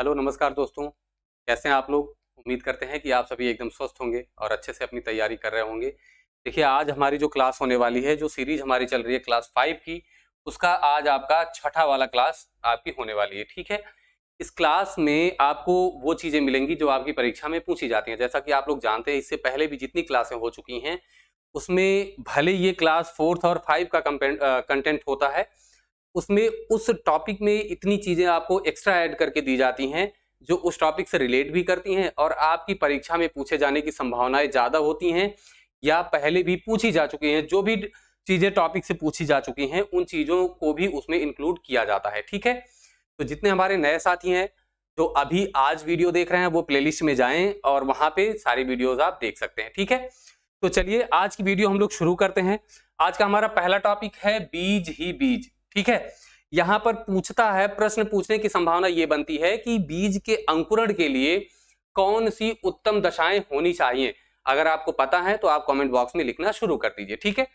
Hello नमस्कार दोस्तों, कैसे हैं आप लोग। उम्मीद करते हैं कि आप सभी एकदम स्वस्थ होंगे और अच्छे से अपनी तैयारी कर रहे होंगे। देखिए, आज हमारी जो क्लास होने वाली है, जो सीरीज हमारी चल रही है क्लास 5 की, उसका आज आपका छठा वाला क्लास आपकी होने वाली है। ठीक है, इस क्लास में आपको वो चीजें मिलेंगी जो आपकी परीक्षा में पूछी जाती हैं। जैसा कि आप लोग जानते हैं, इससे पहले भी जितनी क्लासें हो चुकी हैं उसमें भले ये क्लास 4th और 5 का कंटेंट होता है, उसमें उस टॉपिक में इतनी चीजें आपको एक्स्ट्रा ऐड करके दी जाती हैं जो उस टॉपिक से रिलेट भी करती हैं और आपकी परीक्षा में पूछे जाने की संभावनाएं ज्यादा होती हैं या पहले भी पूछी जा चुकी हैं। जो भी चीजें टॉपिक से पूछी जा चुकी हैं उन चीजों को भी उसमें इंक्लूड किया जाता है। ठीक है, तो जितने हमारे नए साथी हैं जो अभी आज वीडियो देख रहे हैं वो प्लेलिस्ट में जाएं और वहां पे सारी वीडियोस आप देख सकते हैं। ठीक है, तो चलिए आज की वीडियो हम लोग शुरू करते हैं। आज का हमारा पहला टॉपिक है बीज ही बीज। ठीक है, यहां पर पूछता है, प्रश्न पूछने की संभावना यह बनती है कि बीज के अंकुरण के लिए कौन सी उत्तम दशाएं होनी चाहिए। अगर आपको पता है तो आप कमेंट बॉक्स में लिखना शुरू कर दीजिए। ठीक है,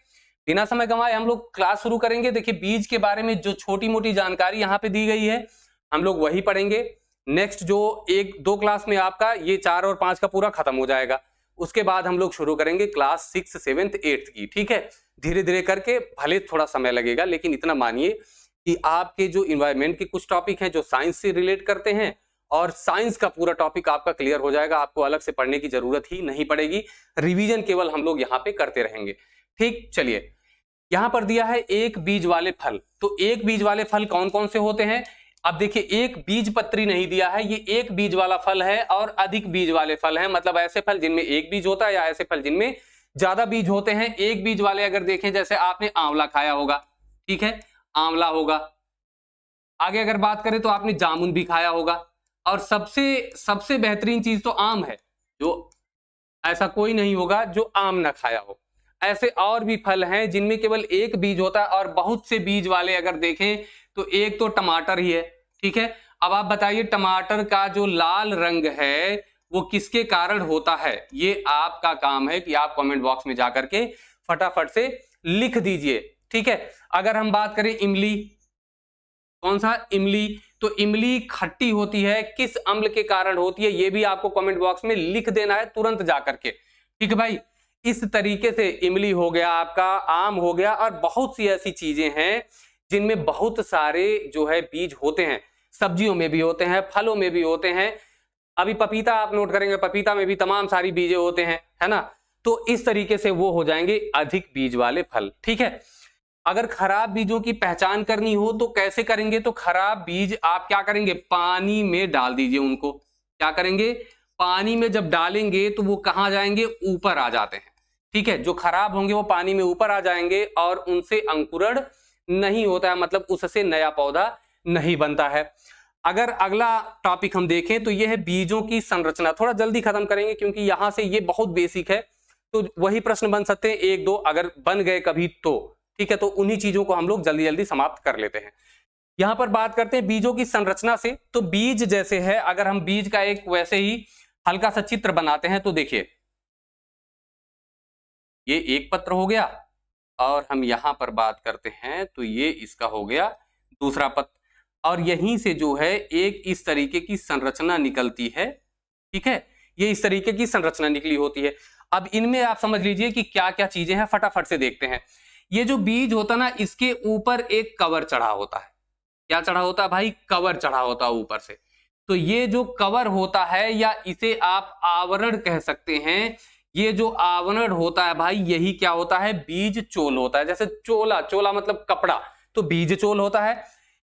बिना समय गंवाए हम लोग क्लास शुरू करेंगे। देखिए, बीज के बारे में जो छोटी मोटी जानकारी यहाँ पे दी गई है हम लोग वही पढ़ेंगे। नेक्स्ट जो 1-2 क्लास में आपका ये 4 और 5 का पूरा खत्म हो जाएगा। उसके बाद हम लोग शुरू करेंगे क्लास 6, 7, 8 की। ठीक है, धीरे धीरे करके, भले थोड़ा समय लगेगा लेकिन इतना मानिए कि आपके जो इन्वायरमेंट के कुछ टॉपिक हैं जो साइंस से रिलेट करते हैं और साइंस का पूरा टॉपिक आपका क्लियर हो जाएगा। आपको अलग से पढ़ने की जरूरत ही नहीं पड़ेगी, रिवीजन केवल हम लोग यहाँ पे करते रहेंगे। ठीक, चलिए यहां पर दिया है एक बीज वाले फल। तो एक बीज वाले फल कौन कौन से होते हैं। अब देखिए, एक बीज पत्री नहीं दिया है, ये एक बीज वाला फल है और अधिक बीज वाले फल हैं। मतलब ऐसे फल जिनमें एक बीज होता है या ऐसे फल जिनमें ज्यादा बीज होते हैं। एक बीज वाले अगर देखें, जैसे आपने आंवला खाया होगा, ठीक है, आंवला होगा। आगे अगर बात करें तो आपने जामुन भी खाया होगा। और सबसे बेहतरीन चीज तो आम है, जो ऐसा कोई नहीं होगा जो आम ना खाया हो। ऐसे और भी फल हैं जिनमें केवल एक बीज होता है और बहुत से बीज वाले अगर देखें तो एक तो टमाटर ही है। ठीक है, अब आप बताइए टमाटर का जो लाल रंग है वो किसके कारण होता है। ये आपका काम है कि आप कमेंट बॉक्स में जाकर के फटाफट से लिख दीजिए। ठीक है, अगर हम बात करें इमली, कौन सा इमली, तो इमली खट्टी होती है, किस अम्ल के कारण होती है ये भी आपको कमेंट बॉक्स में लिख देना है तुरंत जाकर के। ठीक है भाई, इस तरीके से इमली हो गया आपका, आम हो गया और बहुत सी ऐसी चीजें हैं जिनमें बहुत सारे जो है बीज होते हैं। सब्जियों में भी होते हैं, फलों में भी होते हैं। अभी पपीता आप नोट करेंगे, पपीता में भी तमाम सारी बीजें होते हैं, है ना। तो इस तरीके से वो हो जाएंगे अधिक बीज वाले फल। ठीक है, अगर खराब बीजों की पहचान करनी हो तो कैसे करेंगे। तो खराब बीज आप क्या करेंगे, पानी में डाल दीजिए उनको। क्या करेंगे, पानी में जब डालेंगे तो वो कहां जाएंगे, ऊपर आ जाते हैं। ठीक है, जो खराब होंगे वो पानी में ऊपर आ जाएंगे और उनसे अंकुरण नहीं होता है, मतलब उससे नया पौधा नहीं बनता है। अगर अगला टॉपिक हम देखें तो यह है बीजों की संरचना। थोड़ा जल्दी खत्म करेंगे क्योंकि यहां से ये बहुत बेसिक है, तो वही प्रश्न बन सकते हैं 1-2 अगर बन गए कभी तो। ठीक है, तो उन्हीं चीजों को हम लोग जल्दी जल्दी समाप्त कर लेते हैं। यहां पर बात करते हैं बीजों की संरचना से। तो बीज जैसे है, अगर हम बीज का एक वैसे ही हल्का सा चित्र बनाते हैं तो देखिए, ये एक पत्र हो गया और हम यहां पर बात करते हैं तो ये इसका हो गया दूसरा पत्र, और यहीं से जो है एक इस तरीके की संरचना निकलती है। ठीक है, ये इस तरीके की संरचना निकली होती है। अब इनमें आप समझ लीजिए कि क्या क्या चीजें हैं, फटाफट से देखते हैं। ये जो बीज होता ना, इसके ऊपर एक कवर चढ़ा होता है। क्या चढ़ा होता है भाई, कवर चढ़ा होता है ऊपर से। तो ये जो कवर होता है या इसे आप आवरण कह सकते हैं, ये जो आवरण होता है भाई यही क्या होता है, बीज चोल होता है। जैसे चोला, चोला मतलब कपड़ा, तो बीज चोल होता है।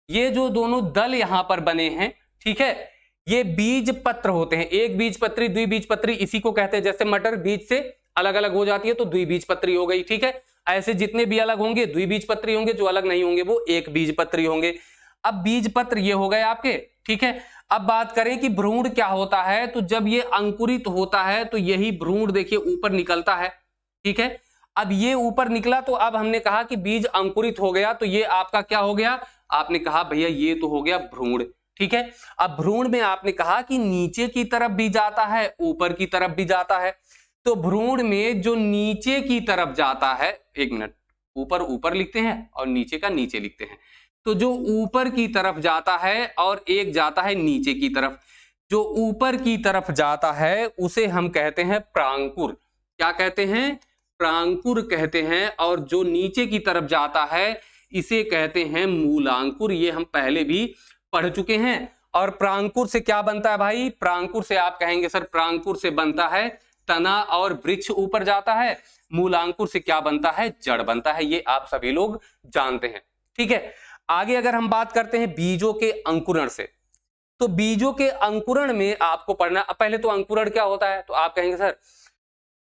ये जो दोनों दल यहां पर बने हैं, ठीक है, ये बीज पत्र होते हैं। एक बीज पत्री, द्विबीजपत्री इसी को कहते हैं। जैसे मटर बीज से अलग अलग हो जाती है तो द्विबीजपत्री हो गई। ठीक है, ऐसे जितने भी अलग होंगे द्विबीजपत्री होंगे, जो अलग नहीं होंगे वो एक बीजपत्री होंगे। अब बीज पत्र ये हो गए आपके। ठीक है, अब बात करें कि भ्रूण क्या होता है, तो जब ये अंकुरित होता है तो यही भ्रूण देखिए ऊपर निकलता है। ठीक है, अब ये ऊपर निकला तो अब हमने कहा कि बीज अंकुरित हो गया, तो ये आपका क्या हो गया, आपने कहा भैया ये तो हो गया भ्रूण। ठीक है, अब भ्रूण में आपने कहा कि नीचे की तरफ भी जाता है, ऊपर की तरफ भी जाता है। तो भ्रूण में जो नीचे की तरफ जाता है, एक मिनट, ऊपर ऊपर लिखते हैं और नीचे का नीचे लिखते हैं। तो जो ऊपर की तरफ जाता है और एक जाता है नीचे की तरफ। जो ऊपर की तरफ जाता है उसे हम कहते हैं प्रांकुर। क्या कहते हैं? प्रांकुर कहते हैं। और जो नीचे की तरफ जाता है इसे कहते हैं मूलांकुर। ये हम पहले भी पढ़ चुके हैं। और प्रांकुर से क्या बनता है भाई? प्रांकुर से आप कहेंगे सर प्रांकुर से बनता है तना और वृक्ष ऊपर जाता है। मूलांकुर से क्या बनता है? जड़ बनता है। ये आप सभी लोग जानते हैं। ठीक है, आगे अगर हम बात करते हैं बीजों के अंकुरण से, तो बीजों के अंकुरण में आपको पढ़ना, पहले तो अंकुरण क्या होता है? तो आप कहेंगे सर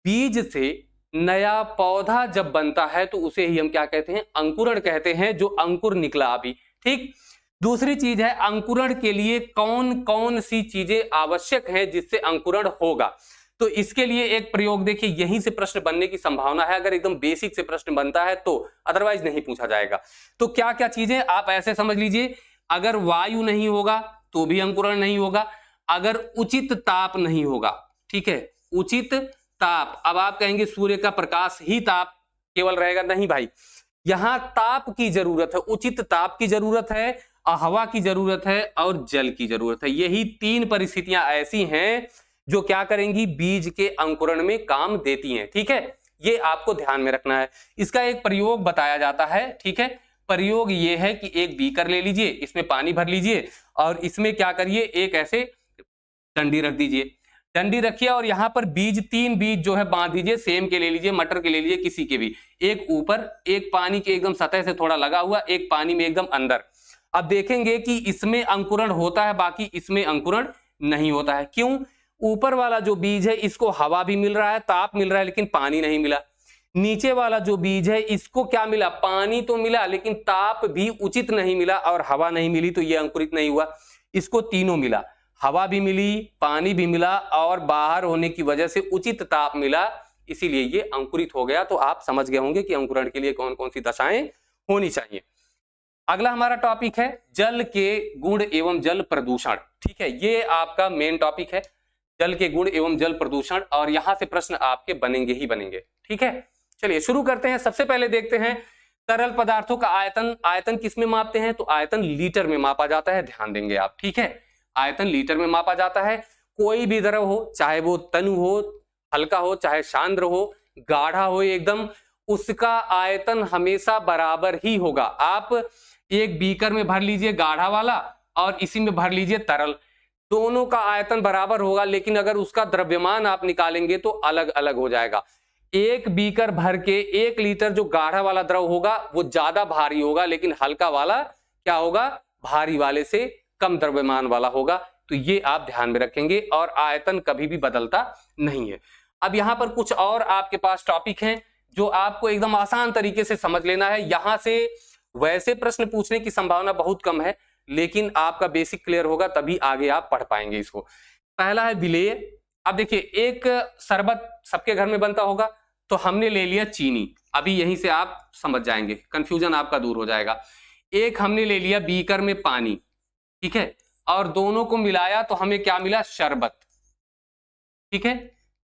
बीज से नया पौधा जब बनता है तो उसे ही हम क्या कहते हैं? अंकुरण कहते हैं, जो अंकुर निकला अभी। ठीक, दूसरी चीज है अंकुरण के लिए कौन कौन सी चीजें आवश्यक हैं जिससे अंकुरण होगा। तो इसके लिए एक प्रयोग देखिए, यहीं से प्रश्न बनने की संभावना है अगर एकदम बेसिक से प्रश्न बनता है तो, अदरवाइज नहीं पूछा जाएगा। तो क्या क्या चीजें आप ऐसे समझ लीजिए, अगर वायु नहीं होगा तो भी अंकुरण नहीं होगा, अगर उचित ताप नहीं होगा, ठीक है, उचित ताप। अब आप कहेंगे सूर्य का प्रकाश ही ताप केवल रहेगा, नहीं भाई, यहां ताप की जरूरत है, उचित ताप की जरूरत है, हवा की जरूरत है और जल की जरूरत है। यही तीन परिस्थितियां ऐसी हैं जो क्या करेंगी? बीज के अंकुरण में काम देती हैं। ठीक है, ये आपको ध्यान में रखना है। इसका एक प्रयोग बताया जाता है। ठीक है, प्रयोग ये है कि एक बीकर ले लीजिए, इसमें पानी भर लीजिए और इसमें क्या करिए, एक ऐसे डंडी रख दीजिए। डंडी रखिए और यहां पर बीज, तीन बीज जो है बांध दीजिए। सेम के ले लीजिए, मटर के ले लीजिए, किसी के भी। एक ऊपर, एक पानी के एकदम सतह से थोड़ा लगा हुआ, एक पानी में एकदम अंदर। अब देखेंगे कि इसमें अंकुरण होता है, बाकी इसमें अंकुरण नहीं होता है। क्यों? ऊपर वाला जो बीज है इसको हवा भी मिल रहा है, ताप मिल रहा है, लेकिन पानी नहीं मिला। नीचे वाला जो बीज है इसको क्या मिला? पानी तो मिला लेकिन ताप भी उचित नहीं मिला और हवा नहीं मिली, तो ये अंकुरित नहीं हुआ। इसको तीनों मिला, हवा भी मिली, पानी भी मिला और बाहर होने की वजह से उचित ताप मिला, इसीलिए ये अंकुरित हो गया। तो आप समझ गए होंगे कि अंकुरण के लिए कौन कौन सी दशाएं होनी चाहिए। अगला हमारा टॉपिक है जल के गुण एवं जल प्रदूषण। ठीक है, ये आपका मेन टॉपिक है, जल के गुण एवं जल प्रदूषण, और यहां से प्रश्न आपके बनेंगे ही बनेंगे। ठीक है, चलिए शुरू करते हैं। सबसे पहले देखते हैं तरल पदार्थों का आयतन। आयतन किस में मापते हैं? तो आयतन लीटर में मापा जाता है, ध्यान देंगे आप। ठीक है, आयतन लीटर में मापा जाता है। कोई भी द्रव हो, चाहे वो तनु हो, हल्का हो, चाहे सांद्र हो, गाढ़ा हो एकदम, उसका आयतन हमेशा बराबर ही होगा। आप एक बीकर में भर लीजिए गाढ़ा वाला और इसी में भर लीजिए तरल, दोनों का आयतन बराबर होगा, लेकिन अगर उसका द्रव्यमान आप निकालेंगे तो अलग अलग हो जाएगा। एक बीकर भर के 1 लीटर जो गाढ़ा वाला द्रव होगा वो ज्यादा भारी होगा, लेकिन हल्का वाला क्या होगा? भारी वाले से कम द्रव्यमान वाला होगा। तो ये आप ध्यान में रखेंगे, और आयतन कभी भी बदलता नहीं है। अब यहां पर कुछ और आपके पास टॉपिक हैं जो आपको एकदम आसान तरीके से समझ लेना है। यहां से वैसे प्रश्न पूछने की संभावना बहुत कम है, लेकिन आपका बेसिक क्लियर होगा तभी आगे आप पढ़ पाएंगे इसको। पहला है विलेय। अब देखिए, एक शरबत सबके घर में बनता होगा, तो हमने ले लिया चीनी। अभी यहीं से आप समझ जाएंगे, कंफ्यूजन आपका दूर हो जाएगा। एक हमने ले लिया बीकर में पानी, ठीक है, और दोनों को मिलाया तो हमें क्या मिला? शरबत। ठीक है,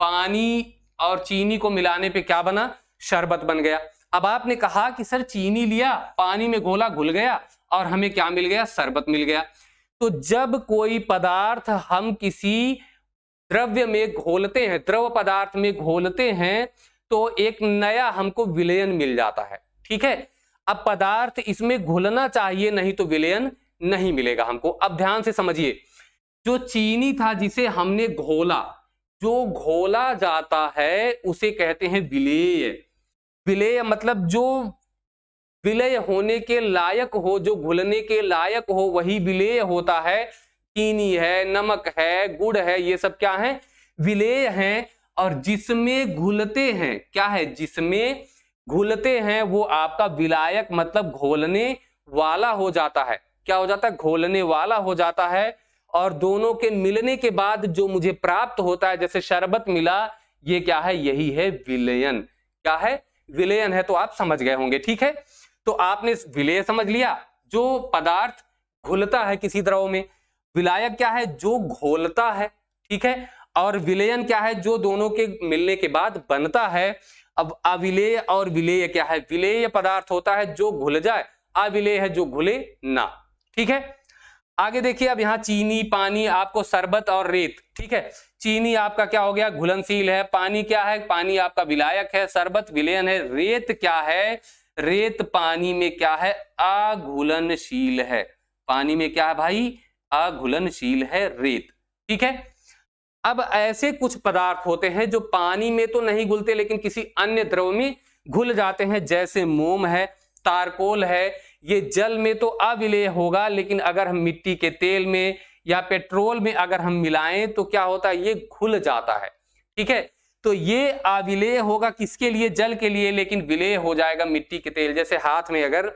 पानी और चीनी को मिलाने पे क्या बना? शरबत बन गया। अब आपने कहा कि सर चीनी लिया, पानी में घोला, घुल गया और हमें क्या मिल गया? शरबत मिल गया। तो जब कोई पदार्थ हम किसी द्रव्य में घोलते हैं, द्रव पदार्थ में घोलते हैं, तो एक नया हमको विलयन मिल जाता है। ठीक है, अब पदार्थ इसमें घुलना चाहिए, नहीं तो विलयन नहीं मिलेगा हमको। अब ध्यान से समझिए, जो चीनी था जिसे हमने घोला, जो घोला जाता है उसे कहते हैं विलेय। विलेय मतलब जो विलय होने के लायक हो, जो घुलने के लायक हो, वही विलेय होता है। चीनी है, नमक है, गुड़ है, ये सब क्या है? विलेय हैं। और जिसमें घुलते हैं, क्या है? जिसमें घुलते हैं वो आपका विलायक मतलब घोलने वाला हो जाता है। क्या हो जाता है? घोलने वाला हो जाता है। और दोनों के मिलने के बाद जो मुझे प्राप्त होता है, जैसे शरबत मिला, ये क्या है? यही है विलयन। क्या है? विलयन है। तो आप समझ गए होंगे। ठीक है, तो आपने विलेय समझ लिया, जो पदार्थ घुलता है किसी द्रव में। विलायक क्या है? जो घोलता है। ठीक है, और विलयन क्या है? जो दोनों के मिलने के बाद बनता है। अब अविलेय और विलेय क्या है? विलेय पदार्थ होता है जो घुल जाए, अविलेय है जो घुले ना। ठीक है, आगे देखिए, अब यहाँ चीनी, पानी, आपको शरबत और रेत। ठीक है, चीनी आपका क्या हो गया, घुलनशील है। पानी क्या है, पानी आपका विलायक है। शरबत विलयन है। रेत क्या है, रेत पानी में क्या है, अघुलनशील है। पानी में क्या है भाई, अघुलनशील है रेत। ठीक है, अब ऐसे कुछ पदार्थ होते हैं जो पानी में तो नहीं घुलते लेकिन किसी अन्य द्रव में घुल जाते हैं, जैसे मोम है, तारकोल है। ये जल में तो अविलेय होगा, लेकिन अगर हम मिट्टी के तेल में या पेट्रोल में अगर हम मिलाएं तो क्या होता है, ये घुल जाता है। ठीक है, तो ये अविलेय होगा किसके लिए, जल के लिए, लेकिन विलेय हो जाएगा मिट्टी के तेल। जैसे हाथ में अगर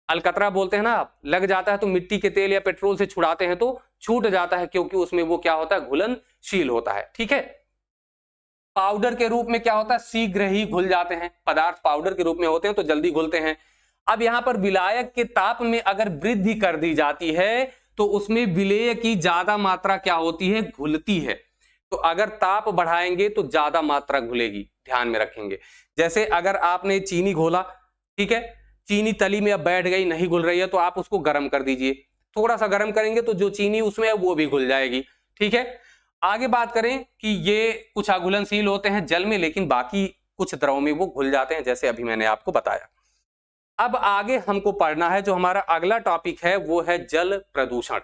अलकतरा बोलते हैं ना, लग जाता है तो मिट्टी के तेल या पेट्रोल से छुड़ाते हैं तो छूट जाता है, क्योंकि उसमें वो क्या होता है, घुलनशील होता है। ठीक है, पाउडर के रूप में क्या होता है, शीघ्र ही घुल जाते हैं। पदार्थ पाउडर के रूप में होते हैं तो जल्दी घुलते हैं। अब यहां पर विलायक के ताप में अगर वृद्धि कर दी जाती है तो उसमें विलेय की ज्यादा मात्रा क्या होती है, घुलती है। तो अगर ताप बढ़ाएंगे तो ज्यादा मात्रा घुलेगी, ध्यान में रखेंगे। जैसे अगर आपने चीनी घोला, ठीक है, चीनी तली में अब बैठ गई, नहीं घुल रही है, तो आप उसको गर्म कर दीजिए। थोड़ा सा गर्म करेंगे तो जो चीनी उसमें है वो भी घुल जाएगी। ठीक है, आगे बात करें कि ये कुछ अघुलनशील होते हैं जल में, लेकिन बाकी कुछ द्रव में वो घुल जाते हैं, जैसे अभी मैंने आपको बताया। अब आगे हमको पढ़ना है, जो हमारा अगला टॉपिक है वो है जल प्रदूषण।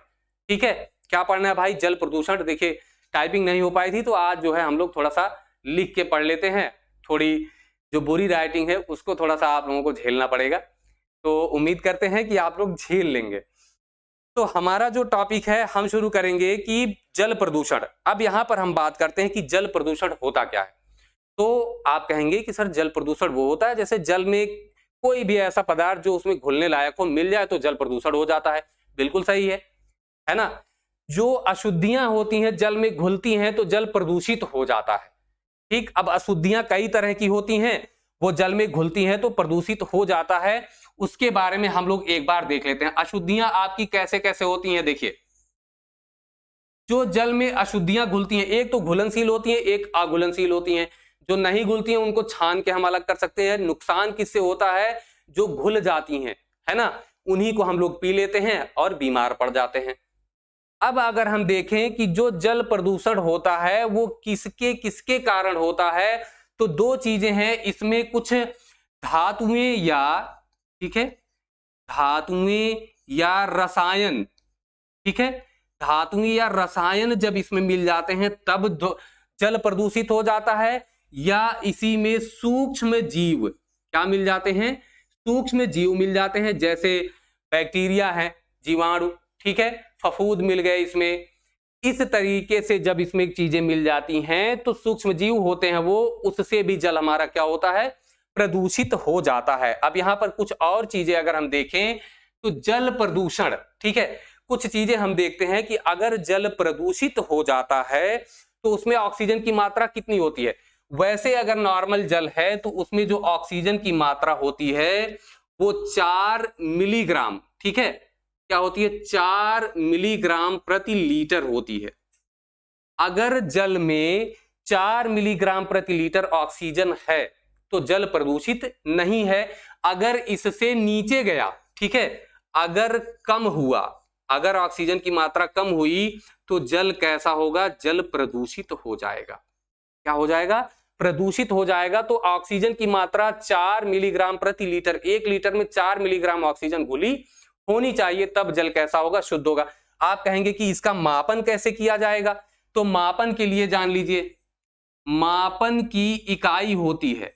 ठीक है, क्या पढ़ना है भाई, जल प्रदूषण। देखिए टाइपिंग नहीं हो पाई थी तो आज जो है हम लोग थोड़ा सा लिख के पढ़ लेते हैं। थोड़ी जो बुरी राइटिंग है उसको थोड़ा सा आप लोगों को झेलना पड़ेगा, तो उम्मीद करते हैं कि आप लोग झेल लेंगे। तो हमारा जो टॉपिक है हम शुरू करेंगे कि जल प्रदूषण। अब यहां पर हम बात करते हैं कि जल प्रदूषण होता क्या है। तो आप कहेंगे कि सर जल प्रदूषण वो होता है जैसे जल में कोई भी ऐसा पदार्थ जो उसमें घुलने लायक हो मिल जाए तो जल प्रदूषण हो जाता है। बिल्कुल सही है ना। जो अशुद्धियां होती हैं जल में घुलती हैं तो जल प्रदूषित हो जाता है। ठीक, अब अशुद्धियां कई तरह की होती हैं, वो जल में घुलती हैं तो प्रदूषित हो जाता है। उसके बारे में हम लोग एक बार देख लेते हैं। अशुद्धियां आपकी कैसे कैसे होती हैं, देखिए जो जल में अशुद्धियां घुलती हैं, एक तो घुलनशील होती हैं, एक अघुलनशील होती हैं। जो नहीं घुलती हैं उनको छान के हम अलग कर सकते हैं। नुकसान किससे होता है, जो घुल जाती हैं, है ना, उन्हीं को हम लोग पी लेते हैं और बीमार पड़ जाते हैं। अब अगर हम देखें कि जो जल प्रदूषण होता है वो किसके किसके कारण होता है, तो दो चीजें हैं इसमें, कुछ धातुएं या, ठीक है, धातुएं या रसायन। ठीक है, धातुएं या रसायन जब इसमें मिल जाते हैं तब जल प्रदूषित हो जाता है, या इसी में सूक्ष्म जीव क्या मिल जाते हैं, सूक्ष्म जीव मिल जाते हैं, जैसे बैक्टीरिया है, जीवाणु, ठीक है, फफूंद मिल गए इसमें। इस तरीके से जब इसमें चीजें मिल जाती हैं तो सूक्ष्म जीव होते हैं वो, उससे भी जल हमारा क्या होता है, प्रदूषित हो जाता है। अब यहां पर कुछ और चीजें अगर हम देखें तो जल प्रदूषण, ठीक है, कुछ चीजें हम देखते हैं कि अगर जल प्रदूषित हो जाता है तो उसमें ऑक्सीजन की मात्रा कितनी होती है। वैसे अगर नॉर्मल जल है तो उसमें जो ऑक्सीजन की मात्रा होती है वो 4 मिलीग्राम, ठीक है, क्या होती है, 4 मिलीग्राम प्रति लीटर होती है। अगर जल में 4 मिलीग्राम प्रति लीटर ऑक्सीजन है तो जल प्रदूषित नहीं है। अगर इससे नीचे गया, ठीक है, अगर कम हुआ, अगर ऑक्सीजन की मात्रा कम हुई तो जल कैसा होगा, जल प्रदूषित हो जाएगा। क्या हो जाएगा, प्रदूषित हो जाएगा। तो ऑक्सीजन की मात्रा 4 मिलीग्राम प्रति लीटर, 1 लीटर में 4 मिलीग्राम ऑक्सीजन घुली होनी चाहिए, तब जल कैसा होगा, शुद्ध होगा। आप कहेंगे कि इसका मापन कैसे किया जाएगा, तो मापन के लिए जान लीजिए, मापन की इकाई होती है,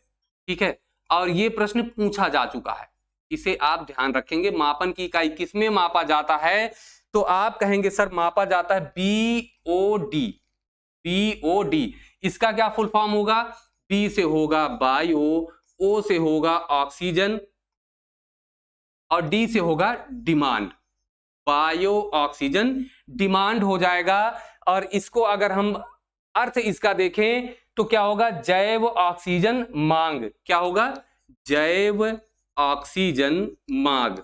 ठीक है, और ये प्रश्न पूछा जा चुका है, इसे आप ध्यान रखेंगे। मापन की इकाई किसमें मापा जाता है, तो आप कहेंगे सर मापा जाता है बीओडी। बीओडी इसका क्या फुल फॉर्म होगा, बी से होगा बायो, ओ से होगा ऑक्सीजन और डी से होगा डिमांड। बायो ऑक्सीजन डिमांड हो जाएगा। और इसको अगर हम अर्थ इसका देखें तो क्या होगा, जैव ऑक्सीजन मांग। क्या होगा, जैव ऑक्सीजन मांग,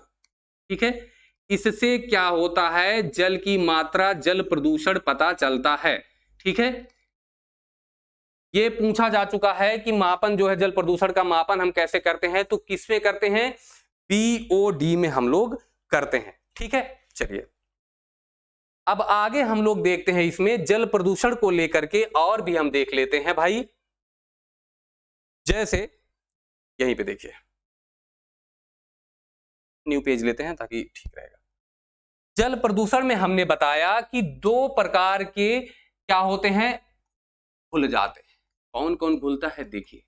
ठीक है। इससे क्या होता है, जल की मात्रा, जल प्रदूषण पता चलता है, ठीक है। ये पूछा जा चुका है कि मापन जो है, जल प्रदूषण का मापन हम कैसे करते हैं, तो किसमें करते हैं, BOD में हम लोग करते हैं। ठीक है, चलिए अब आगे हम लोग देखते हैं इसमें जल प्रदूषण को लेकर के और भी हम देख लेते हैं भाई। जैसे यहीं पे देखिए, न्यू पेज लेते हैं ताकि ठीक रहेगा। जल प्रदूषण में हमने बताया कि 2 प्रकार के क्या होते हैं, घुल जाते हैं। कौन कौन घुलता है देखिए,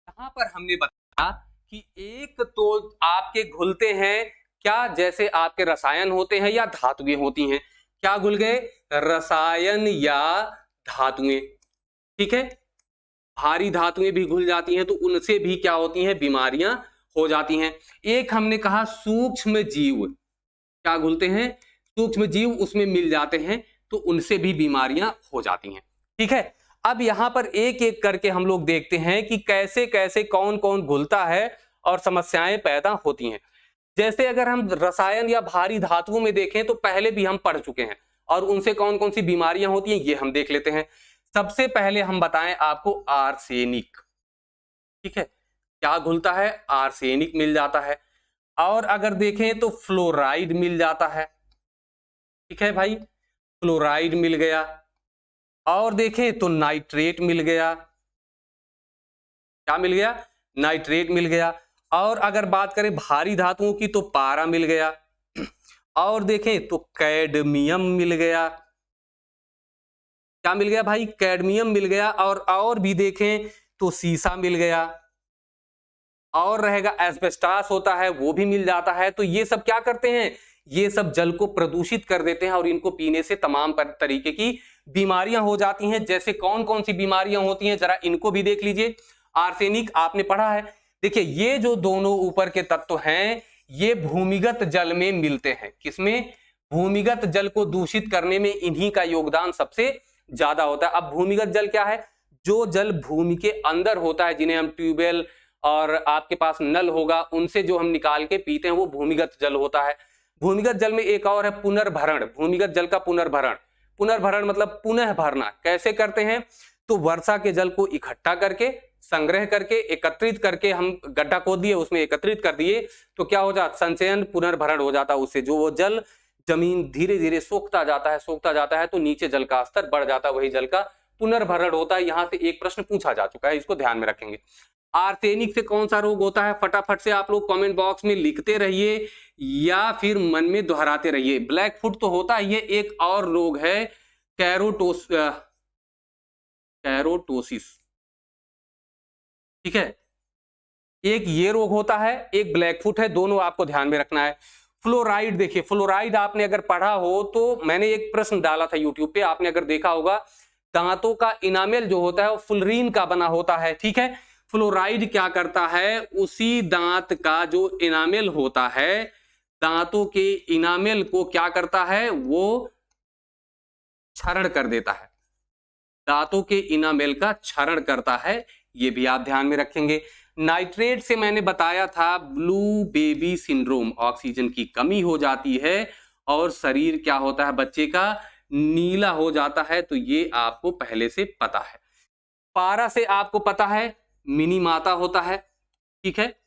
यहां पर हमने बताया कि एक तो आपके घुलते हैं क्या, जैसे आपके रसायन होते हैं या धातुएं होती हैं। क्या घुल गए, रसायन या धातुएं। ठीक है, भारी धातुएं भी घुल जाती हैं तो उनसे भी क्या होती हैं, बीमारियां हो जाती हैं। एक हमने कहा सूक्ष्म जीव, क्या घुलते हैं, सूक्ष्म जीव उसमें मिल जाते हैं तो उनसे भी बीमारियां हो जाती हैं। ठीक है, अब यहां पर एक एक करके हम लोग देखते हैं कि कैसे कैसे कौन कौन घुलता है और समस्याएं पैदा होती हैं। जैसे अगर हम रसायन या भारी धातुओं में देखें तो पहले भी हम पढ़ चुके हैं और उनसे कौन कौन सी बीमारियां होती हैं ये हम देख लेते हैं। सबसे पहले हम बताएं आपको आर्सेनिक। ठीक है, क्या घुलता है, आर्सेनिक मिल जाता है। और अगर देखें तो फ्लोराइड मिल जाता है। ठीक है भाई, फ्लोराइड मिल गया। और देखें तो नाइट्रेट मिल गया। क्या मिल गया, नाइट्रेट मिल गया। और अगर बात करें भारी धातुओं की तो पारा मिल गया। और देखें तो कैडमियम मिल गया। क्या मिल गया भाई, कैडमियम मिल गया। और भी देखें तो सीसा मिल गया। और रहेगा एस्बेस्टास होता है, वो भी मिल जाता है। तो ये सब क्या करते हैं, ये सब जल को प्रदूषित कर देते हैं और इनको पीने से तमाम तरीके की बीमारियां हो जाती हैं। जैसे कौन कौन सी बीमारियां होती हैं जरा इनको भी देख लीजिए। आर्सेनिक आपने पढ़ा है, देखिए ये जो दोनों ऊपर के तत्व हैं ये भूमिगत जल में मिलते हैं। किसमें, भूमिगत जल को दूषित करने में इन्हीं का योगदान सबसे ज्यादा होता है। अब भूमिगत जल क्या है, जो जल भूमि के अंदर होता है, जिन्हें हम ट्यूबवेल और आपके पास नल होगा उनसे जो हम निकाल के पीते हैं वो भूमिगत जल होता है। भूमिगत जल में एक और है पुनर्भरण, भूमिगत जल का पुनर्भरण। पुनर्भरण मतलब पुनः भरना। कैसे करते हैं, तो वर्षा के जल को इकट्ठा करके, संग्रह करके, एकत्रित करके, हम गड्ढा खोद दिए उसमें एकत्रित कर दिए तो क्या हो जाता, संचयन पुनर्भरण हो जाता। उससे जो वो जल जमीन धीरे धीरे सोखता जाता है तो नीचे जल का स्तर बढ़ जाता है, वही जल का पुनर्भरण होता है। यहां से एक प्रश्न पूछा जा चुका है, इसको ध्यान में रखेंगे। आर्सेनिक से कौन सा रोग होता है, फटाफट से आप लोग कमेंट बॉक्स में लिखते रहिए या फिर मन में दोहराते रहिए। ब्लैक फुट तो होता है, ये एक और रोग है कैरोटोसिस। ठीक है, एक ये रोग होता है, एक ब्लैक फुट है, दोनों आपको ध्यान में रखना है। फ्लोराइड, देखिए फ्लोराइड आपने अगर पढ़ा हो तो मैंने एक प्रश्न डाला था यूट्यूब पे, आपने अगर देखा होगा, दांतों का इनामेल जो होता है वो फ्लोरीन का बना होता है। ठीक है, फ्लोराइड क्या करता है, उसी दांत का जो इनामेल होता है, दांतों के इनामेल को क्या करता है, वो क्षरण कर देता है। दांतों के इनामेल का क्षरण करता है, ये भी आप ध्यान में रखेंगे। नाइट्रेट से मैंने बताया था ब्लू बेबी सिंड्रोम, ऑक्सीजन की कमी हो जाती है और शरीर क्या होता है बच्चे का, नीला हो जाता है। तो ये आपको पहले से पता है। पारा से आपको पता है मिनी माता होता है। ठीक है,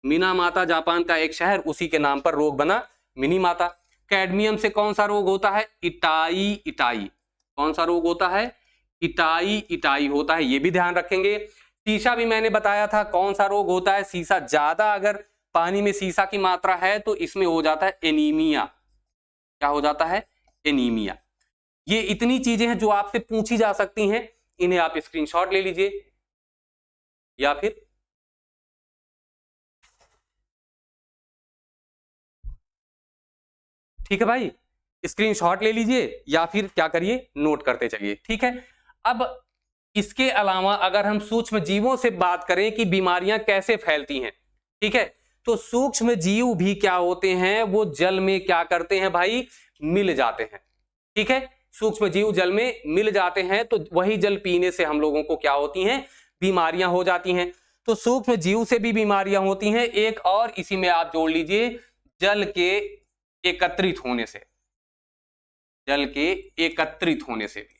मीना माता जापान का एक शहर, उसी के नाम पर रोग बना मिनी माता। कैडमियम से कौन सा रोग होता है, इटाई। कौन सा रोग होता है, इटाई होता है, ये भी ध्यान रखेंगे। सीसा भी मैंने बताया था कौन सा रोग होता है, सीसा ज्यादा अगर पानी में सीसा की मात्रा है तो इसमें हो जाता है एनीमिया। क्या हो जाता है, एनीमिया। ये इतनी चीजें हैं जो आपसे पूछी जा सकती हैं, इन्हें आप स्क्रीनशॉट ले लीजिए या फिर ठीक है भाई, स्क्रीनशॉट ले लीजिए या फिर क्या करिए, नोट करते चलिए। ठीक है, अब इसके अलावा अगर हम सूक्ष्म जीवों से बात करें कि बीमारियां कैसे फैलती हैं, ठीक है, तो सूक्ष्म जीव भी क्या होते हैं, वो जल में क्या करते हैं भाई, मिल जाते हैं। ठीक है, सूक्ष्म जीव जल में मिल जाते हैं तो वही जल पीने से हम लोगों को क्या होती हैं, बीमारियां हो जाती हैं। तो सूक्ष्म जीव से भी बीमारियां होती हैं। एक और इसी में आप जोड़ लीजिए, जल के एकत्रित होने से, जल के एकत्रित होने से भी।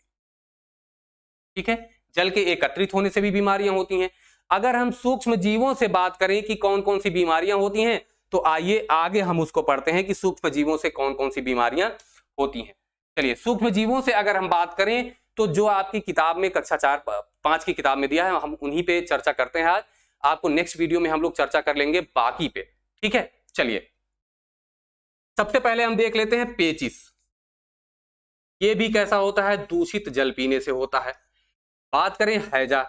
ठीक है, जल के एकत्रित होने से भी बीमारियां होती हैं। अगर हम सूक्ष्म जीवों से बात करें कि कौन कौन सी बीमारियां होती हैं, तो आइए आगे हम उसको पढ़ते हैं कि सूक्ष्म जीवों से कौन कौन सी बीमारियां होती हैं। चलिए, सूक्ष्म जीवों से अगर हम बात करें तो जो आपकी किताब में कक्षा 4-5 की किताब में दिया है, हम उन्हीं पे चर्चा करते हैं आज। आपको नेक्स्ट वीडियो में हम लोग चर्चा कर लेंगे बाकी पे, ठीक है। चलिए, सबसे पहले हम देख लेते हैं पेचिस। ये भी कैसा होता है? दूषित जल पीने से होता है। बात करें हैजा,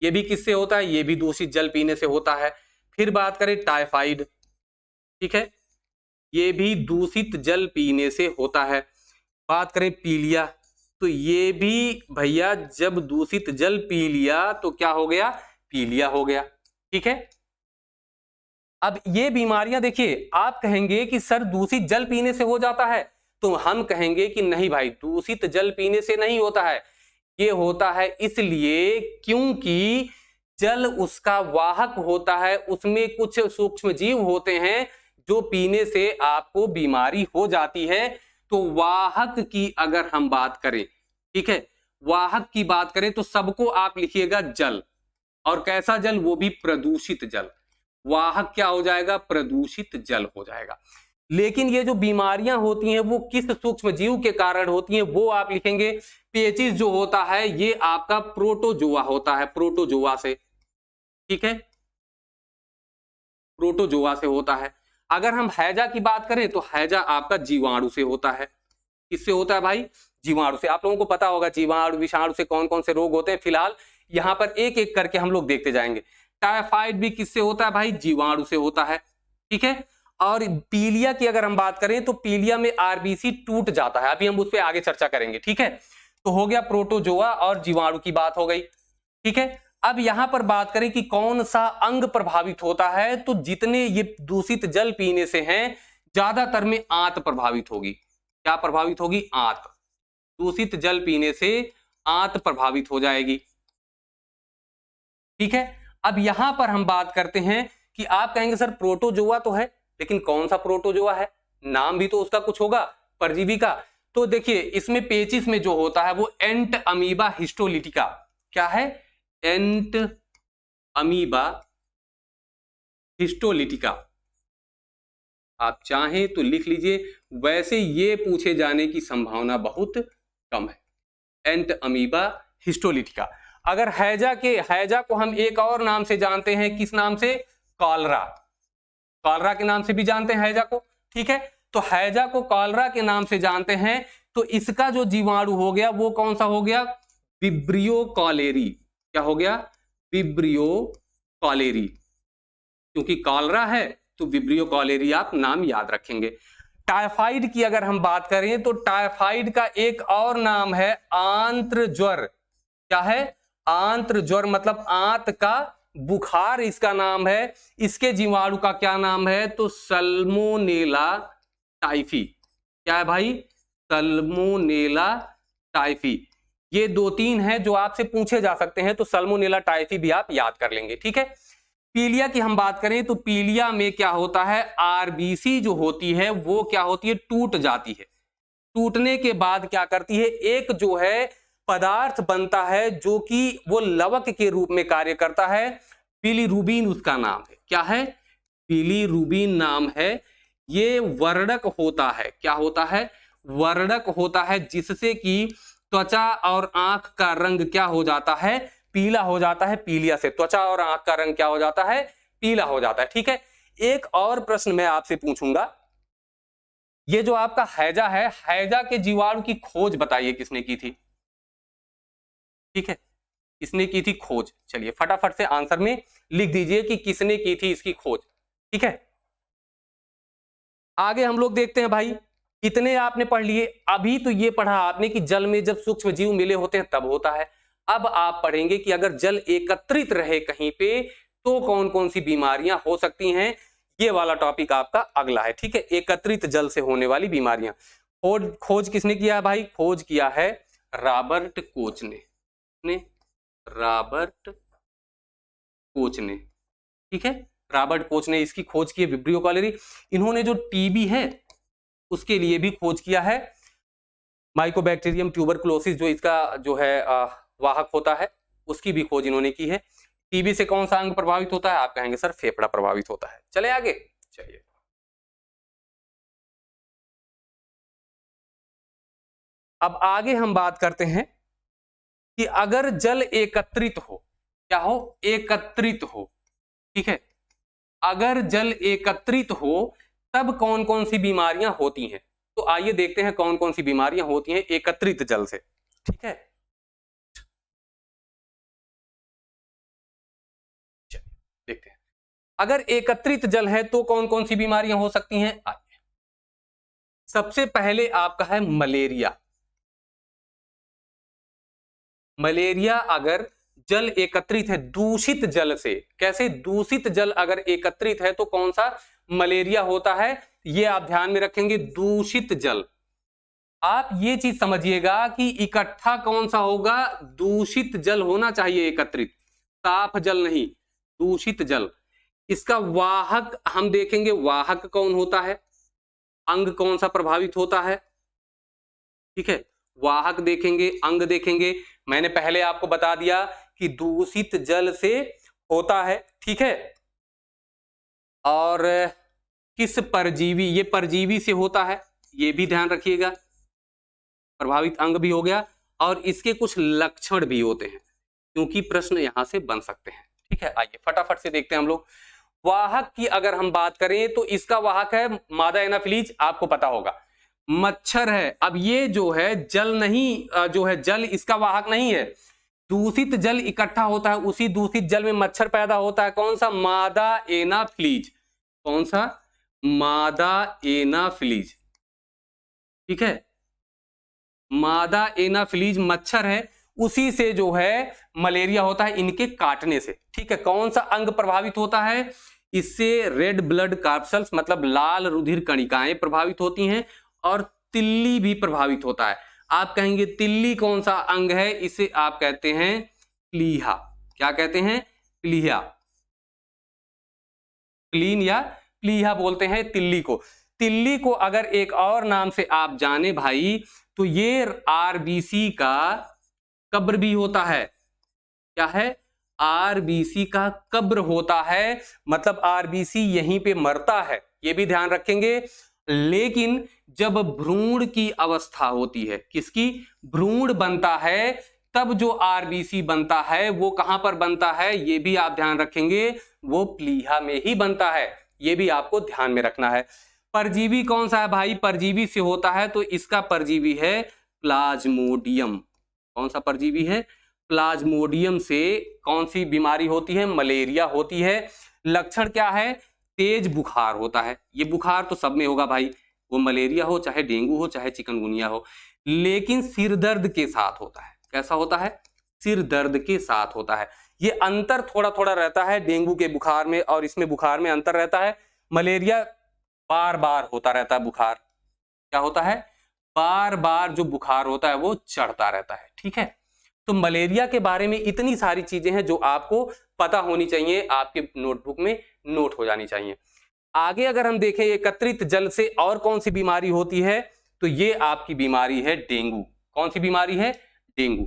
ये भी किससे होता है? ये भी दूषित जल पीने से होता है। फिर बात करें टाइफाइड, ठीक है, ये भी दूषित जल पीने से होता है। बात करें पीलिया, तो ये भी भैया जब दूषित जल पी लिया तो क्या हो गया? पीलिया हो गया, ठीक है। अब ये बीमारियां देखिए, आप कहेंगे कि सर दूषित जल पीने से हो जाता है, तो हम कहेंगे कि नहीं भाई, दूषित जल पीने से नहीं होता है। ये होता है इसलिए क्योंकि जल उसका वाहक होता है, उसमें कुछ सूक्ष्म जीव होते हैं जो पीने से आपको बीमारी हो जाती है। तो वाहक की अगर हम बात करें, ठीक है, वाहक की बात करें तो सबको आप लिखिएगा जल, और कैसा जल? वो भी प्रदूषित जल। वाहक क्या हो जाएगा? प्रदूषित जल हो जाएगा। लेकिन ये जो बीमारियां होती हैं वो किस सूक्ष्म जीव के कारण होती हैं, वो आप लिखेंगे। पेचिस जो होता है ये आपका प्रोटोजोआ होता है, प्रोटोजोआ से, ठीक है, प्रोटोजोआ से होता है। अगर हम हैजा की बात करें तो हैजा आपका जीवाणु से होता है। किससे होता है भाई? जीवाणु से। आप लोगों को पता होगा जीवाणु विषाणु से कौन कौन से रोग होते हैं। फिलहाल यहां पर एक एक करके हम लोग देखते जाएंगे। टाइफाइड भी किससे होता है भाई? जीवाणु से होता है, ठीक है। और पीलिया की अगर हम बात करें तो पीलिया में आरबीसी टूट जाता है, अभी हम उस पर आगे चर्चा करेंगे, ठीक है। तो हो गया प्रोटोजोआ और जीवाणु की बात हो गई, ठीक है। अब यहां पर बात करें कि कौन सा अंग प्रभावित होता है, तो जितने ये दूषित जल पीने से हैं ज्यादातर में आंत प्रभावित होगी। क्या प्रभावित होगी? आंत। दूषित जल पीने से आंत प्रभावित हो जाएगी, ठीक है। अब यहां पर हम बात करते हैं कि आप कहेंगे सर प्रोटोजोआ तो है, लेकिन कौन सा प्रोटोजोआ है? नाम भी तो उसका कुछ होगा, परजीवी का। तो देखिए, इसमें पेचिस में जो होता है वो एंट अमीबा हिस्टोलिटिका। क्या है? एंट अमीबा हिस्टोलिटिका। आप चाहें तो लिख लीजिए, वैसे ये पूछे जाने की संभावना बहुत कम है। एंट अमीबा हिस्टोलिटिका। अगर हैजा को हम एक और नाम से जानते हैं, किस नाम से? कॉलरा। कॉलरा के नाम से भी जानते हैं हैजा को, ठीक है। तो हैजा को कॉलरा के नाम से जानते हैं, तो इसका जो जीवाणु हो गया वो कौन सा हो गया? Vibrio cholerae. क्या हो गया? Vibrio cholerae. क्योंकि कॉलरा है तो विब्रियो कॉलेरी आप नाम याद रखेंगे। टाइफाइड की अगर हम बात करें तो टाइफाइड का एक और नाम है आंत्र ज्वर। क्या है? आंत्र ज्वर, मतलब आंत का बुखार इसका नाम है। इसके जीवाणु का क्या नाम है? तो सल्मोनेला टाइफी। क्या है भाई? Salmonella typhi. ये 2-3 है जो आपसे पूछे जा सकते हैं, तो सल्मोनेला टाइफी भी आप याद कर लेंगे, ठीक है। पीलिया की हम बात करें तो पीलिया में क्या होता है? आरबीसी जो होती है वो क्या होती है? टूट जाती है। टूटने के बाद क्या करती है? एक जो है पदार्थ बनता है जो कि वो लवक के रूप में कार्य करता है। बिलीरुबिन उसका नाम है। क्या है? बिलीरुबिन नाम है। ये वर्णक होता है। क्या होता है? वर्णक होता है, जिससे कि त्वचा और आंख का रंग क्या हो जाता है? पीला हो जाता है। पीलिया से त्वचा और आंख का रंग क्या हो जाता है? पीला हो जाता है, ठीक है। एक और प्रश्न मैं आपसे पूछूंगा, ये जो आपका हैजा है, हैजा के जीवाणु की खोज बताइए किसने की थी? ठीक है, किसने की थी खोज? चलिए फटाफट से आंसर में लिख दीजिए कि किसने की थी इसकी खोज, ठीक है। आगे हम लोग देखते हैं भाई, कितने आपने पढ़ लिए। अभी तो ये पढ़ा आपने कि जल में जब सूक्ष्म जीव मिले होते हैं तब होता है। अब आप पढ़ेंगे कि अगर जल एकत्रित रहे कहीं पे तो कौन कौन सी बीमारियां हो सकती हैं। ये वाला टॉपिक आपका अगला है, ठीक है। एकत्रित जल से होने वाली बीमारियां। खोज किसने किया है भाई? खोज किया है रॉबर्ट कोच ने। रॉबर्ट कोच ने, ठीक है। रॉबर्ट कोच ने इसकी खोज की है, विब्रियो कॉलेरी। इन्होंने जो टीबी है उसके लिए भी खोज किया है। माइकोबैक्टीरियम ट्यूबरकुलोसिस जो इसका जो है वाहक होता है, उसकी भी खोज इन्होंने की है। टीबी से कौन सा अंग प्रभावित होता है? आप कहेंगे सर फेफड़ा प्रभावित होता है। चले आगे, चलिए अब आगे हम बात करते हैं कि अगर जल एकत्रित हो, क्या हो? एकत्रित हो, ठीक है। अगर जल एकत्रित हो तब कौन कौन सी बीमारियां होती हैं? तो आइए देखते हैं कौन कौन सी बीमारियां होती हैं एकत्रित जल से, ठीक है। देखते हैं अगर एकत्रित जल है तो कौन कौन सी बीमारियां हो सकती हैं। आइए, सबसे पहले आपका है मलेरिया। मलेरिया अगर जल एकत्रित है दूषित जल से, कैसे? दूषित जल अगर एकत्रित है तो कौन सा मलेरिया होता है, ये आप ध्यान में रखेंगे, दूषित जल। आप ये चीज समझिएगा कि इकट्ठा कौन सा होगा, दूषित जल होना चाहिए एकत्रित, साफ जल नहीं, दूषित जल। इसका वाहक हम देखेंगे, वाहक कौन होता है, अंग कौन सा प्रभावित होता है, ठीक है। वाहक देखेंगे, अंग देखेंगे। मैंने पहले आपको बता दिया कि दूषित जल से होता है, ठीक है। और किस परजीवी, ये परजीवी से होता है, ये भी ध्यान रखिएगा। प्रभावित अंग भी हो गया और इसके कुछ लक्षण भी होते हैं, क्योंकि प्रश्न यहां से बन सकते हैं, ठीक है। आइए फटाफट से देखते हैं हम लोग। वाहक की अगर हम बात करें तो इसका वाहक है मादा एनाफिलीज, आपको पता होगा। मच्छर है, अब ये जो है जल नहीं, जो है जल इसका वाहक नहीं है, दूषित जल इकट्ठा होता है, उसी दूषित जल में मच्छर पैदा होता है, कौन सा? मादा एनाफिलीज। कौन सा? मादा एनाफिलीज, ठीक है। मादा एनाफिलीज मच्छर है, उसी से जो है मलेरिया होता है, इनके काटने से, ठीक है। कौन सा अंग प्रभावित होता है? इससे रेड ब्लड कार्पल्स मतलब लाल रुधिर कणिकाएं प्रभावित होती हैं और तिल्ली भी प्रभावित होता है। आप कहेंगे तिल्ली कौन सा अंग है? इसे आप कहते हैं प्लीहा। क्या कहते हैं? प्लीहा, प्लीन या प्लीहा बोलते हैं तिल्ली को। तिल्ली को अगर एक और नाम से आप जाने भाई तो ये आरबीसी का कब्र भी होता है। क्या है? आरबीसी का कब्र होता है, मतलब आरबीसी यहीं पे मरता है, ये भी ध्यान रखेंगे। लेकिन जब भ्रूण की अवस्था होती है, किसकी? भ्रूण बनता है, तब जो आरबीसी बनता है वो कहां पर बनता है, ये भी आप ध्यान रखेंगे, वो प्लीहा में ही बनता है, ये भी आपको ध्यान में रखना है। परजीवी कौन सा है भाई? परजीवी से होता है तो इसका परजीवी है प्लाज्मोडियम। कौन सा परजीवी है? प्लाज्मोडियम से कौन सी बीमारी होती है? मलेरिया होती है। लक्षण क्या है? तेज बुखार होता है। ये बुखार तो सब में होगा भाई, वो मलेरिया हो चाहे डेंगू हो चाहे चिकनगुनिया हो, लेकिन सिर दर्द के साथ होता है। कैसा होता है? सिर दर्द के साथ होता है। ये अंतर थोड़ा थोड़ा रहता है डेंगू के बुखार में और इसमें बुखार में अंतर रहता है। मलेरिया बार बार होता रहता है बुखार। क्या होता है? बार बार जो बुखार होता है वो चढ़ता रहता है, ठीक है। तो मलेरिया के बारे में इतनी सारी चीजें हैं जो आपको पता होनी चाहिए, आपके नोटबुक में नोट हो जानी चाहिए। आगे अगर हम देखें एकत्रित जल से और कौन सी बीमारी होती है, तो ये आपकी बीमारी है डेंगू। कौन सी बीमारी है? डेंगू,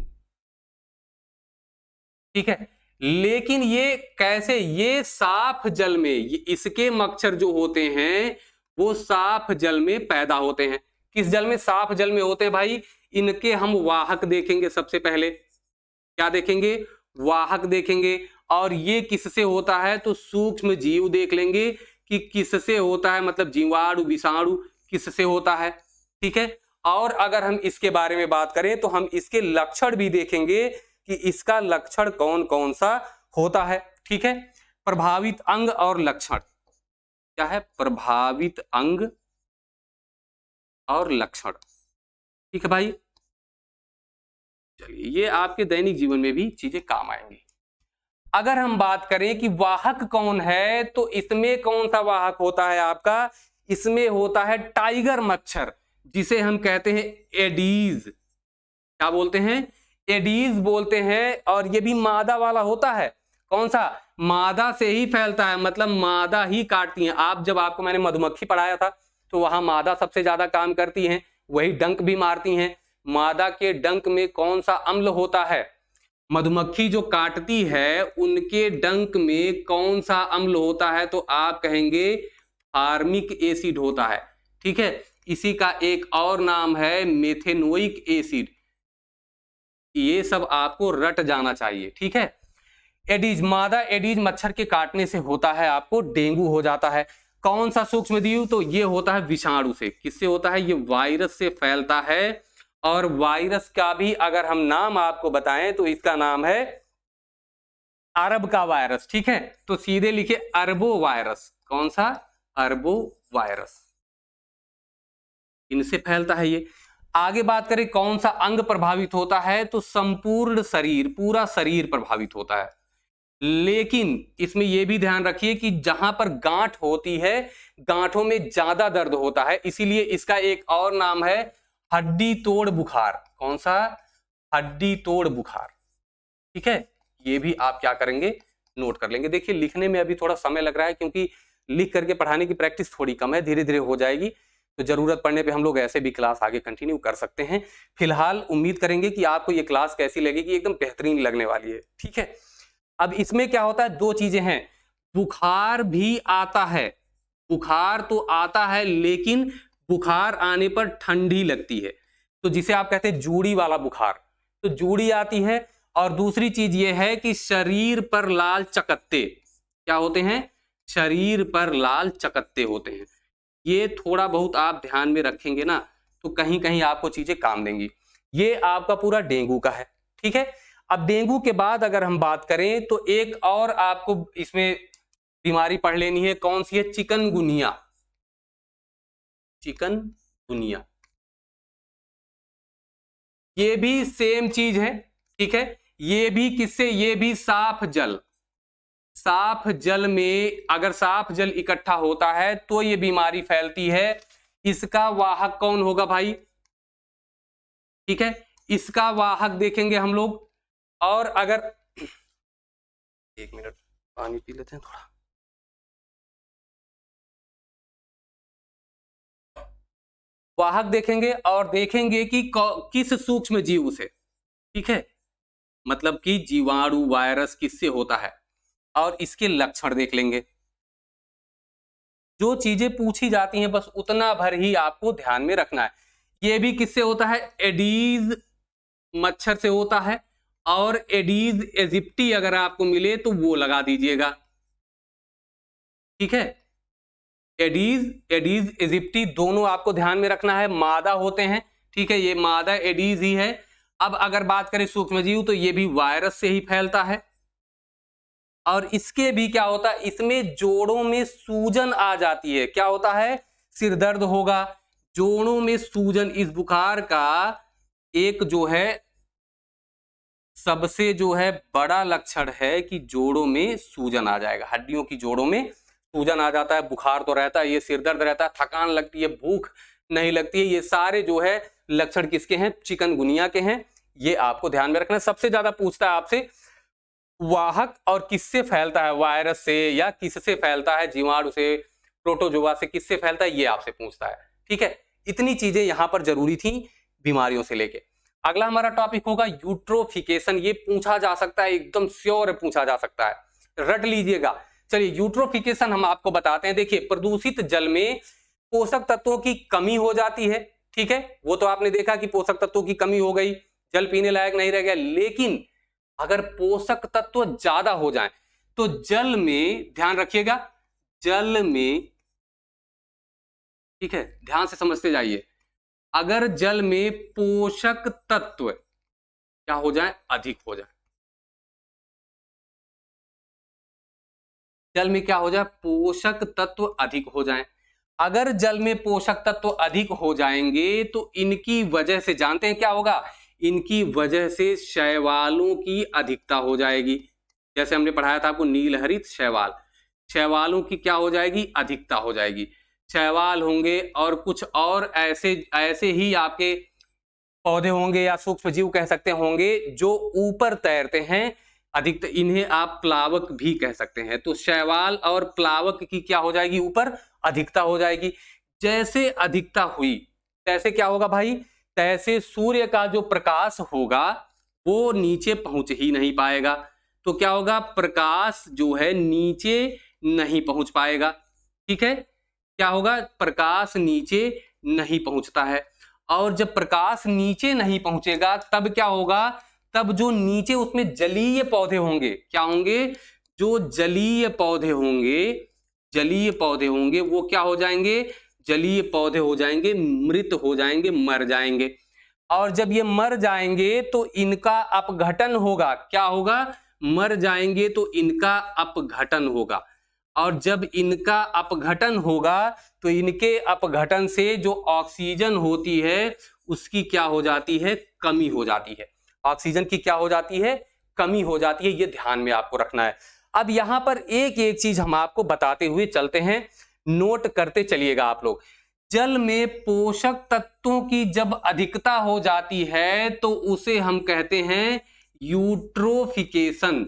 ठीक है। लेकिन ये कैसे? ये साफ जल में, ये इसके मच्छर जो होते हैं वो साफ जल में पैदा होते हैं। किस जल में? साफ जल में होते हैं भाई। इनके हम वाहक देखेंगे, सबसे पहले क्या देखेंगे? वाहक देखेंगे। और ये किससे होता है? तो सूक्ष्म जीव देख लेंगे कि किससे होता है, मतलब जीवाणु विषाणु किससे होता है, ठीक है। और अगर हम इसके बारे में बात करें तो हम इसके लक्षण भी देखेंगे कि इसका लक्षण कौन कौन सा होता है, ठीक है। प्रभावित अंग और लक्षण क्या है? प्रभावित अंग और लक्षण, ठीक है भाई। चलिए, ये आपके दैनिक जीवन में भी चीजें काम आएंगी। अगर हम बात करें कि वाहक कौन है, तो इसमें कौन सा वाहक होता है आपका? इसमें होता है टाइगर मच्छर, जिसे हम कहते हैं एडीज। क्या बोलते हैं? एडीज बोलते हैं। और ये भी मादा वाला होता है। कौन सा? मादा से ही फैलता है, मतलब मादा ही काटती हैं। आप जब आपको मैंने मधुमक्खी पढ़ाया था तो वहां मादा सबसे ज्यादा काम करती हैं, वही डंक भी मारती हैं। मादा के डंक में कौन सा अम्ल होता है? मधुमक्खी जो काटती है उनके डंक में कौन सा अम्ल होता है, तो आप कहेंगे फार्मिक एसिड होता है। ठीक है, इसी का एक और नाम है मेथेनोइक एसिड। ये सब आपको रट जाना चाहिए। ठीक है, एडीज, मादा एडीज मच्छर के काटने से होता है आपको डेंगू हो जाता है। कौन सा सूक्ष्मजीव, तो ये होता है विषाणु से। किससे होता है, ये वायरस से फैलता है। और वायरस का भी अगर हम नाम आपको बताएं तो इसका नाम है अरब का वायरस। ठीक है, तो सीधे लिखे अरबो वायरस। कौन सा, अरबो वायरस, इनसे फैलता है ये। आगे बात करें कौन सा अंग प्रभावित होता है, तो संपूर्ण शरीर, पूरा शरीर प्रभावित होता है। लेकिन इसमें यह भी ध्यान रखिए कि जहां पर गांठ होती है, गांठों में ज्यादा दर्द होता है, इसीलिए इसका एक और नाम है हड्डी तोड़ बुखार। कौन सा, हड्डी तोड़ बुखार। ठीक है, ये भी आप क्या करेंगे, नोट कर लेंगे। देखिए लिखने में अभी थोड़ा समय लग रहा है क्योंकि लिख करके पढ़ाने की प्रैक्टिस थोड़ी कम है, धीरे धीरे हो जाएगी। तो जरूरत पड़ने पे हम लोग ऐसे भी क्लास आगे कंटिन्यू कर सकते हैं। फिलहाल उम्मीद करेंगे कि आपको ये क्लास कैसी लगेगी, एकदम बेहतरीन लगने वाली है। ठीक है, अब इसमें क्या होता है, दो चीजें हैं, बुखार भी आता है, बुखार तो आता है लेकिन बुखार आने पर ठंडी लगती है, तो जिसे आप कहते हैं जूड़ी वाला बुखार, तो जूड़ी आती है। और दूसरी चीज ये है कि शरीर पर लाल चकत्ते, क्या होते हैं, शरीर पर लाल चकत्ते होते हैं। ये थोड़ा बहुत आप ध्यान में रखेंगे ना तो कहीं कहीं आपको चीजें काम देंगी। ये आपका पूरा डेंगू का है। ठीक है, अब डेंगू के बाद अगर हम बात करें तो एक और आपको इसमें बीमारी पढ़ लेनी है। कौन सी है, चिकनगुनिया। चिकनगुनिया, ये भी सेम चीज है। ठीक है, ये भी किससे, ये भी साफ जल, साफ जल में अगर साफ जल इकट्ठा होता है तो ये बीमारी फैलती है। इसका वाहक कौन होगा भाई, ठीक है, इसका वाहक देखेंगे हम लोग। और अगर एक मिनट पानी पी लेते हैं थोड़ा। वाहक देखेंगे और देखेंगे कि किस सूक्ष्म जीव से, ठीक है, मतलब कि जीवाणु वायरस किससे होता है, और इसके लक्षण देख लेंगे। जो चीजें पूछी जाती हैं बस उतना भर ही आपको ध्यान में रखना है। ये भी किससे होता है, एडीज मच्छर से होता है। और एडीज एजिप्टी अगर आपको मिले तो वो लगा दीजिएगा। ठीक है, एडीज एजिप्टी दोनों आपको ध्यान में रखना है, मादा होते हैं। ठीक है, ये मादा एडीज ही है। अब अगर बात करें सूक्ष्मजीव तो ये भी वायरस से ही फैलता है। और इसके भी क्या होता है, इसमें जोड़ों में सूजन आ जाती है। क्या होता है, सिर दर्द होगा, जोड़ों में सूजन। इस बुखार का एक जो है सबसे जो है बड़ा लक्षण है कि जोड़ों में सूजन आ जाएगा, हड्डियों की जोड़ों में सूजन आ जाता है। बुखार तो रहता है, ये सिर दर्द रहता है, थकान लगती है, भूख नहीं लगती है, ये सारे जो है लक्षण किसके हैं, चिकनगुनिया के हैं। ये आपको ध्यान में रखना है। सबसे ज्यादा पूछता है आपसे वाहक और किससे फैलता है, वायरस से या किससे फैलता है, जीवाणु से, प्रोटोजोआ से, किससे फैलता है, ये आपसे पूछता है। ठीक है, इतनी चीजें यहां पर जरूरी थी बीमारियों से लेके। अगला हमारा टॉपिक होगा यूट्रोफिकेशन। ये पूछा जा सकता है, एकदम श्योर पूछा जा सकता है, रट लीजिएगा। चलिए यूट्रोफिकेशन हम आपको बताते हैं। देखिए प्रदूषित जल में पोषक तत्वों की कमी हो जाती है। ठीक है, वो तो आपने देखा कि पोषक तत्वों की कमी हो गई, जल पीने लायक नहीं रह गया। लेकिन अगर पोषक तत्व ज्यादा हो जाएं तो जल में, ध्यान रखिएगा, जल में, ठीक है, ध्यान से समझते जाइए, अगर जल में पोषक तत्व क्या हो जाए, अधिक हो जाए, जल में क्या हो जाए, पोषक तत्व अधिक हो जाएं। अगर जल में पोषक तत्व अधिक हो जाएंगे तो इनकी वजह से, जानते हैं क्या होगा, इनकी वजह से शैवालों की अधिकता हो जाएगी। जैसे हमने पढ़ाया था आपको नीलहरित शैवाल, शैवालों की क्या हो जाएगी, अधिकता हो जाएगी। शैवाल होंगे और कुछ और ऐसे ही आपके पौधे होंगे या सूक्ष्म जीव कह सकते होंगे जो ऊपर तैरते हैं, अधिकतर इन्हें आप प्लावक भी कह सकते हैं। तो शैवाल और प्लावक की क्या हो जाएगी, ऊपर अधिकता हो जाएगी। जैसे अधिकता हुई तैसे क्या होगा भाई, तैसे सूर्य का जो प्रकाश होगा वो नीचे पहुंच ही नहीं पाएगा। तो क्या होगा, प्रकाश जो है नीचे नहीं पहुंच पाएगा। ठीक है, क्या होगा, प्रकाश नीचे नहीं पहुंचता है। और जब प्रकाश नीचे नहीं पहुंचेगा तब क्या होगा, तब जो नीचे उसमें जलीय पौधे होंगे, क्या होंगे, जो जलीय पौधे होंगे, जलीय पौधे होंगे वो क्या हो जाएंगे, जलीय पौधे हो जाएंगे, मृत हो जाएंगे, मर जाएंगे। और जब ये मर जाएंगे तो इनका अपघटन होगा। क्या होगा, मर जाएंगे तो इनका अपघटन होगा। और जब इनका अपघटन होगा तो इनके अपघटन से जो ऑक्सीजन होती है उसकी क्या हो जाती है, कमी हो जाती है। ऑक्सीजन की क्या हो जाती है, कमी हो जाती है। ये ध्यान में आपको रखना है। अब यहां पर एक एक चीज हम आपको बताते हुए चलते हैं, नोट करते चलिएगा आप लोग। जल में पोषक तत्वों की जब अधिकता हो जाती है तो उसे हम कहते हैं यूट्रोफिकेशन।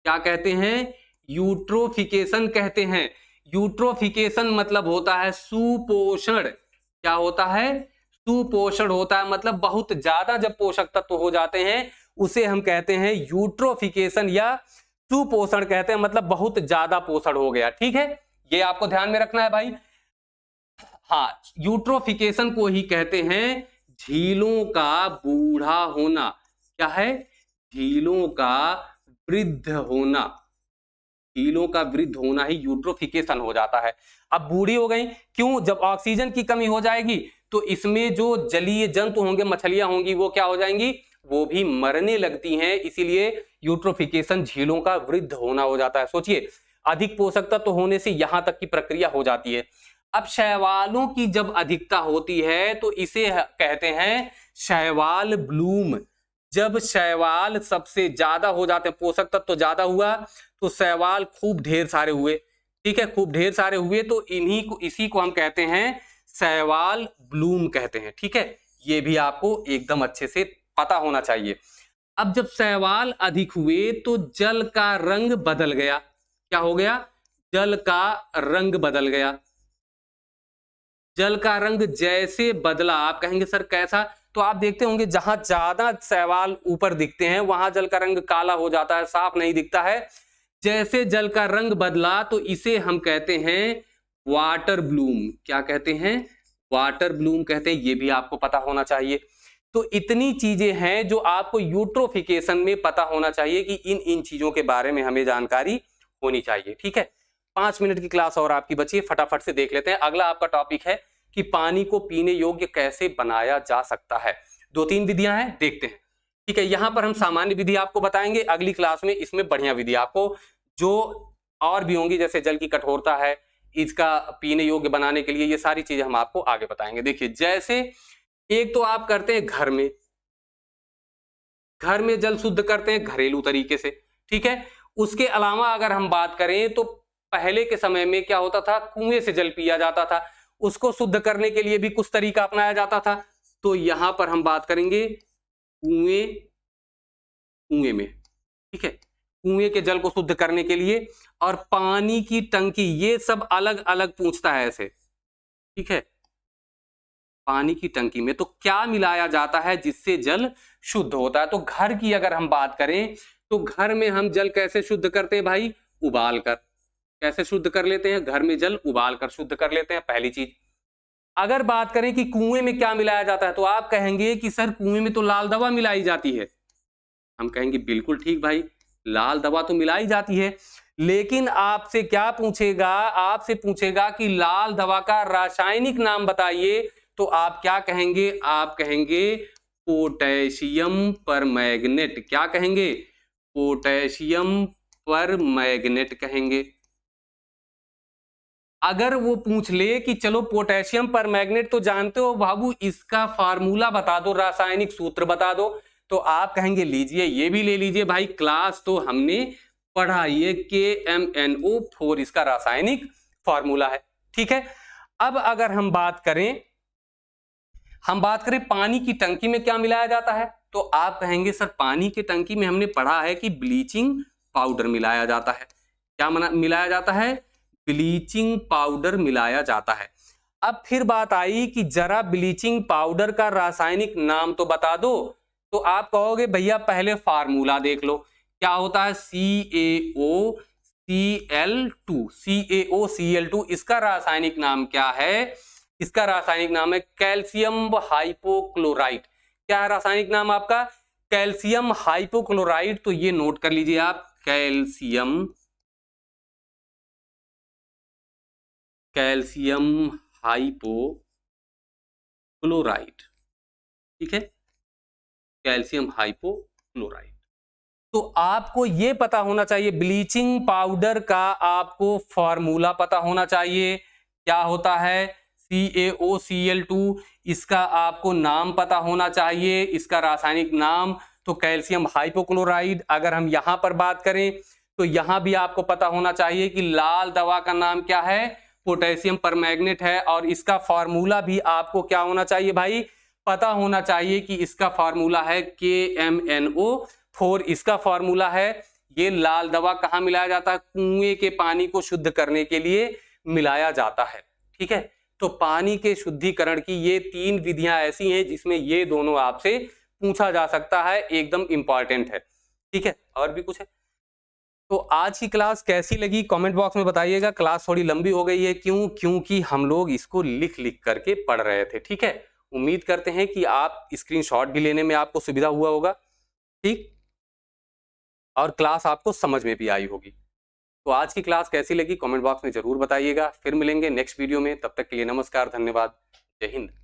क्या कहते हैं, यूट्रोफिकेशन कहते हैं। यूट्रोफिकेशन मतलब होता है सुपोषण। क्या होता है, सुपोषण होता है। मतलब बहुत ज्यादा जब पोषक तत्व हो जाते हैं उसे हम कहते हैं यूट्रोफिकेशन या सुपोषण कहते हैं। मतलब बहुत ज्यादा पोषण हो गया। ठीक है, ये आपको ध्यान में रखना है भाई। हाँ, यूट्रोफिकेशन को ही कहते हैं झीलों का बूढ़ा होना। क्या है, झीलों का वृद्ध होना। झीलों का वृद्ध होना ही यूट्रोफिकेशन हो जाता है। अब बूढ़ी हो गई, क्यों, जब ऑक्सीजन की कमी हो जाएगी तो इसमें जो जलीय जंतु होंगे, मछलियां होंगी, वो क्या हो जाएंगी, वो भी मरने लगती हैं। इसीलिए यूट्रोफिकेशन झीलों का वृद्ध होना हो जाता है। सोचिए, अधिक पोषक तत्व होने से यहां तक की प्रक्रिया हो जाती है। अब शैवालों की जब अधिकता होती है तो इसे कहते हैं शैवाल ब्लूम। जब शैवाल सबसे ज्यादा हो जाते हैं, पोषक तत्व तो ज्यादा हुआ तो शैवाल खूब ढेर सारे हुए। ठीक है, खूब ढेर सारे हुए तो इसी को हम कहते हैं शैवाल ब्लूम कहते हैं। ठीक है, ये भी आपको एकदम अच्छे से पता होना चाहिए। अब जब शैवाल अधिक हुए तो जल का रंग बदल गया। क्या हो गया, जल का रंग बदल गया। जल का रंग जैसे बदला, आप कहेंगे सर कैसा, तो आप देखते होंगे जहां ज्यादा शैवाल ऊपर दिखते हैं वहां जल का रंग काला हो जाता है, साफ नहीं दिखता है। जैसे जल का रंग बदला तो इसे हम कहते हैं वाटर ब्लूम। क्या कहते हैं, वाटर ब्लूम कहते हैं। ये भी आपको पता होना चाहिए। तो इतनी चीजें हैं जो आपको यूट्रोफिकेशन में पता होना चाहिए कि इन इन चीजों के बारे में हमें जानकारी होनी चाहिए। ठीक है, 5 मिनट की क्लास और आपकी बची है, फटाफट से देख लेते हैं। अगला आपका टॉपिक है कि पानी को पीने योग्य कैसे बनाया जा सकता है। 2-3 विधियां हैं, देखते हैं। ठीक है, यहां पर हम सामान्य विधि आपको बताएंगे, अगली क्लास में इसमें बढ़िया विधि आपको जो और भी होंगी, जैसे जल की कठोरता है, इसका पीने योग्य बनाने के लिए, ये सारी चीजें हम आपको आगे बताएंगे। देखिए, जैसे एक तो आप करते हैं घर में जल शुद्ध करते हैं घरेलू तरीके से। ठीक है, उसके अलावा अगर हम बात करें तो पहले के समय में क्या होता था, कुएं से जल पिया जाता था, उसको शुद्ध करने के लिए भी कुछ तरीका अपनाया जाता था। तो यहां पर हम बात करेंगे कुएं में। ठीक है, कुएं के जल को शुद्ध करने के लिए। और पानी की टंकी, ये सब अलग अलग पूछता है ऐसे। ठीक है, पानी की टंकी में तो क्या मिलाया जाता है जिससे जल शुद्ध होता है। तो घर की अगर हम बात करें तो घर में हम जल कैसे शुद्ध करते हैं भाई, उबाल कर। कैसे शुद्ध कर लेते हैं, घर में जल उबाल कर शुद्ध कर लेते हैं, पहली चीज। अगर बात करें कि कुएं में क्या मिलाया जाता है तो आप कहेंगे कि सर कुएं में तो लाल दवा मिलाई जाती है। हम कहेंगे बिल्कुल ठीक भाई, लाल दवा तो मिलाई जाती है, लेकिन आपसे क्या पूछेगा, आपसे पूछेगा कि लाल दवा का रासायनिक नाम बताइए, तो आप क्या कहेंगे, आप कहेंगे पोटेशियम परमैंगनेट। क्या कहेंगे, पोटेशियम परमैंगनेट कहेंगे। अगर वो पूछ ले कि चलो पोटेशियम परमैंगनेट तो जानते हो बाबू, इसका फार्मूला बता दो, रासायनिक सूत्र बता दो, तो आप कहेंगे लीजिए ये भी ले लीजिए भाई, क्लास तो हमने पढ़ा, ये KMnO4 इसका रासायनिक फार्मूला है। ठीक है, अब अगर हम बात करें पानी की टंकी में क्या मिलाया जाता है, तो आप कहेंगे सर पानी की टंकी में हमने पढ़ा है कि ब्लीचिंग पाउडर मिलाया जाता है। क्या मिलाया जाता है, ब्लीचिंग पाउडर मिलाया जाता है। अब फिर बात आई कि जरा ब्लीचिंग पाउडर का रासायनिक नाम तो बता दो, तो आप कहोगे भैया पहले फार्मूला देख लो, क्या होता है CaOCl2। इसका रासायनिक नाम क्या है? इसका रासायनिक नाम है कैल्शियम हाइपोक्लोराइड। क्या है रासायनिक नाम आपका? Calcium hypochlorite. तो ये नोट कर लीजिए आप, कैल्शियम हाइपोक्लोराइड, ठीक है, कैल्शियम हाइपोक्लोराइड। तो आपको ये पता होना चाहिए, ब्लीचिंग पाउडर का आपको फॉर्मूला पता होना चाहिए, क्या होता है CaOCl2। इसका आपको नाम पता होना चाहिए, इसका रासायनिक नाम तो कैल्शियम हाइपोक्लोराइड। अगर हम यहां पर बात करें तो यहां भी आपको पता होना चाहिए कि लाल दवा का नाम क्या है, पोटेशियम परमैंगनेट है। और इसका फॉर्मूला भी आपको क्या होना चाहिए भाई, पता होना चाहिए कि इसका फॉर्मूला है KMnO4। इसका फॉर्मूला है। ये लाल दवा कहां मिलाया जाता है? कुएं के पानी को शुद्ध करने के लिए मिलाया जाता है, ठीक है। तो पानी के शुद्धिकरण की ये 3 विधियां ऐसी हैं जिसमें ये दोनों आपसे पूछा जा सकता है, एकदम इंपॉर्टेंट है, ठीक है। और भी कुछ है? तो आज की क्लास कैसी लगी कमेंट बॉक्स में बताइएगा। क्लास थोड़ी लंबी हो गई है, क्यों? क्योंकि हम लोग इसको लिख लिख करके पढ़ रहे थे, ठीक है। उम्मीद करते हैं कि आप स्क्रीनशॉट भी लेने में आपको सुविधा हुआ होगा, ठीक, और क्लास आपको समझ में भी आई होगी। तो आज की क्लास कैसी लगी कमेंट बॉक्स में जरूर बताइएगा। फिर मिलेंगे नेक्स्ट वीडियो में, तब तक के लिए नमस्कार, धन्यवाद, जय हिंद।